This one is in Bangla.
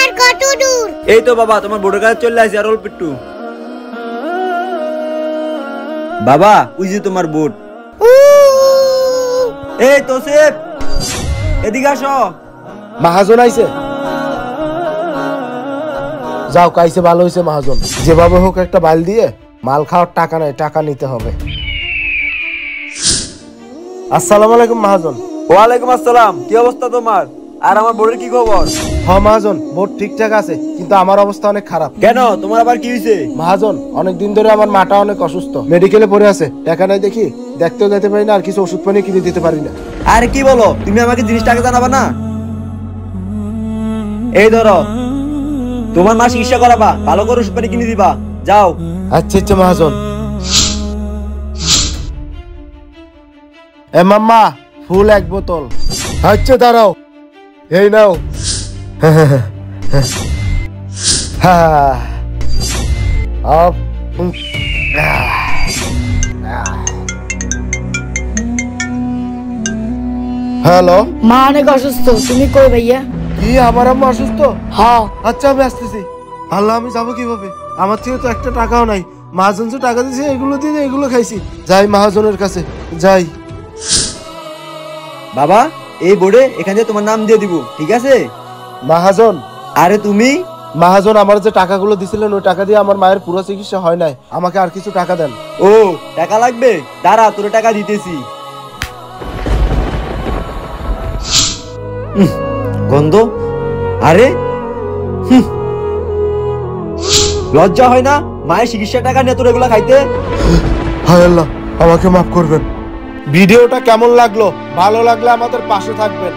আর কত দূর? এই তো বাবা তোমার বোর্ডের কাছে চলে আসি আর অল্প একটু। বাবা ওই যে তোমার বোট। এই তো সেফ, এদিকে আসো। মহাজন আইছে। যাও কাইছে, ভালো হয়েছে মহাজন। যেভাবে হোক একটা বাইল দিয়ে মাল খাওয়ার টাকা নাই, টাকা নিতে হবে। আসসালামু আলাইকুম মহাজন। ওয়ালাইকুম আসসালাম। কি অবস্থা তোমার? আর আমার বোর্ডের কি খবর? হ্যাঁ মহাজন, বোট ঠিকঠাক আছে, কিন্তু আমার অবস্থা অনেক খারাপ। কেন, তোমার আবার কি হয়েছে? মহাজন, অনেকদিন ধরে আমার মাটা অনেক অসুস্থ, মেডিকেলে পড়ে আছে। টাকা নাই দেখি, দেখতেও যেতে পারি না, আর কিছু ওষুধ পানি কিনে দিতে পারি না। আরে কি বলো, তুমি আমাকে জিনিসটা আগে জানাবা না? এই ধরো, তোমার মা চিকিৎসা করাবা, ভালো করে ওষুধ পানি কিনে দিবা, যাও। আচ্ছা আচ্ছা মহাজন। এ মাম্মা, ফুল এক বোতল। আচ্ছা দাঁড়াও, এই নাও। হ্যালো, মা অনেক অসুস্থ, তুমি কই ভাইয়া? কি আমার আম্মা অসুস্থ? হ্যাঁ। আচ্ছা আমি আসতেছি। আল্লাহ, আমি যাবো কিভাবে? আমার থেকে তো একটা টাকাও নাই। মহাজন যে টাকা দিয়েছে এগুলো দিয়ে এগুলো খাইছি। যাই মহাজনের কাছে যাই। বাবা এই বোর্ডে এখান থেকে তোমার নাম দিয়ে দিব, ঠিক আছে? মহাজন, আরে তুমি? মহাজন, আমার যে টাকাগুলো দিছিলেন ওই টাকা দিয়ে আমার মায়ের পুরো চিকিৎসা হয় নাই, আমাকে আর কিছু টাকা দেন। ও টাকা লাগবে, দাঁড়া তোর টাকা দিতেছি। গন্ধ, আরে লজ্জা হয় না মায়ের চিকিৎসা টাকা নিয়ে তোর এগুলা খাইতে? হায় আল্লাহ, আমাকে মাফ করবেন। ভিডিওটা কেমন লাগলো? ভালো লাগলে আমাদের পাশে থাকবেন।